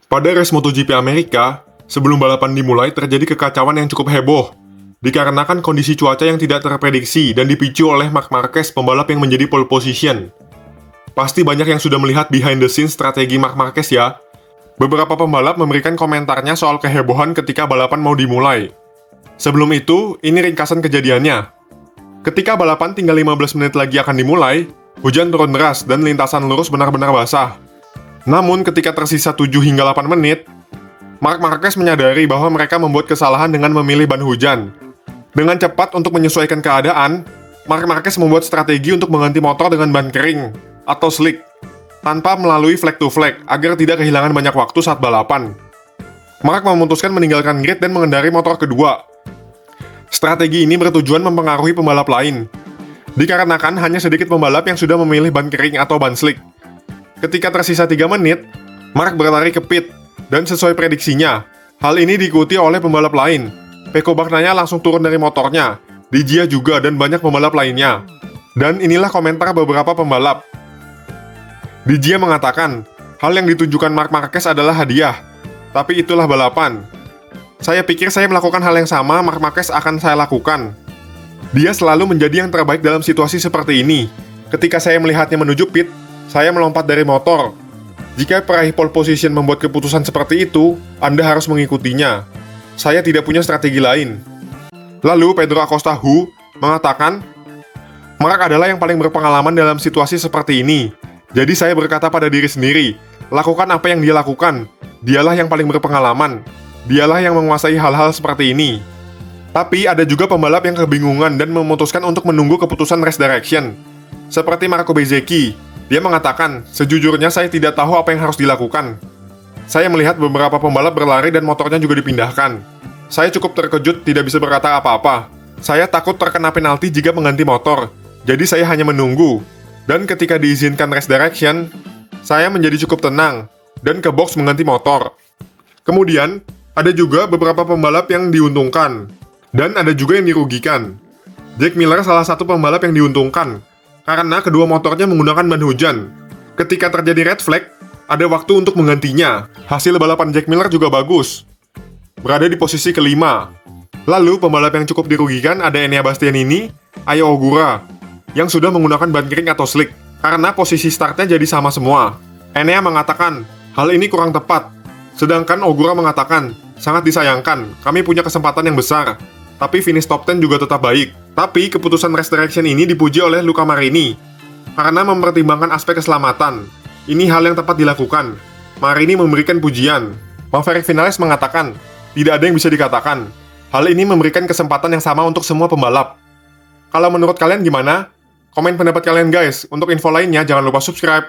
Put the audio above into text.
Pada race MotoGP Amerika, sebelum balapan dimulai terjadi kekacauan yang cukup heboh, dikarenakan kondisi cuaca yang tidak terprediksi dan dipicu oleh Marc Marquez, pembalap yang menjadi pole position. Pasti banyak yang sudah melihat behind the scenes strategi Marc Marquez ya. Beberapa pembalap memberikan komentarnya soal kehebohan ketika balapan mau dimulai. Sebelum itu, ini ringkasan kejadiannya. Ketika balapan tinggal 15 menit lagi akan dimulai, hujan turun deras dan lintasan lurus benar-benar basah. Namun ketika tersisa 7 hingga 8 menit, Marc Marquez menyadari bahwa mereka membuat kesalahan dengan memilih ban hujan. Dengan cepat untuk menyesuaikan keadaan, Marc Marquez membuat strategi untuk mengganti motor dengan ban kering atau slick, tanpa melalui flag to flag agar tidak kehilangan banyak waktu saat balapan. Marc memutuskan meninggalkan grid dan mengendari motor kedua. Strategi ini bertujuan mempengaruhi pembalap lain, dikarenakan hanya sedikit pembalap yang sudah memilih ban kering atau ban slick. Ketika tersisa 3 menit, Marc berlari ke pit, dan sesuai prediksinya, hal ini diikuti oleh pembalap lain. Pecco Bagnaia langsung turun dari motornya, Di Gia juga dan banyak pembalap lainnya. Dan inilah komentar beberapa pembalap. Di Gia mengatakan, hal yang ditunjukkan Marc Marquez adalah hadiah, tapi itulah balapan. Saya pikir saya melakukan hal yang sama Marc Marquez akan saya lakukan. Dia selalu menjadi yang terbaik dalam situasi seperti ini. Ketika saya melihatnya menuju pit, saya melompat dari motor. Jika peraih pole position membuat keputusan seperti itu, Anda harus mengikutinya. Saya tidak punya strategi lain. Lalu Pedro Acosta mengatakan, Marc adalah yang paling berpengalaman dalam situasi seperti ini. Jadi saya berkata pada diri sendiri, lakukan apa yang dia lakukan. Dialah yang paling berpengalaman. Dialah yang menguasai hal-hal seperti ini. Tapi ada juga pembalap yang kebingungan dan memutuskan untuk menunggu keputusan race direction. Seperti Marco Bezzecchi, dia mengatakan, sejujurnya saya tidak tahu apa yang harus dilakukan. Saya melihat beberapa pembalap berlari dan motornya juga dipindahkan. Saya cukup terkejut tidak bisa berkata apa-apa. Saya takut terkena penalti jika mengganti motor. Jadi saya hanya menunggu. Dan ketika diizinkan race direction, saya menjadi cukup tenang dan ke box mengganti motor. Kemudian, ada juga beberapa pembalap yang diuntungkan, dan ada juga yang dirugikan. Jack Miller salah satu pembalap yang diuntungkan, karena kedua motornya menggunakan ban hujan. Ketika terjadi red flag, ada waktu untuk menggantinya. Hasil balapan Jack Miller juga bagus, berada di posisi kelima. Lalu, pembalap yang cukup dirugikan ada Enea Bastianini, Ayo Ogura, yang sudah menggunakan ban kering atau slick, karena posisi startnya jadi sama semua. Enea mengatakan, hal ini kurang tepat. Sedangkan Ogura mengatakan, sangat disayangkan, kami punya kesempatan yang besar. Tapi finish top 10 juga tetap baik. Tapi keputusan race direction ini dipuji oleh Luca Marini, karena mempertimbangkan aspek keselamatan. Ini hal yang tepat dilakukan. Marini memberikan pujian. Maverick Vinales mengatakan, tidak ada yang bisa dikatakan. Hal ini memberikan kesempatan yang sama untuk semua pembalap. Kalau menurut kalian gimana? Komen pendapat kalian guys. Untuk info lainnya jangan lupa subscribe.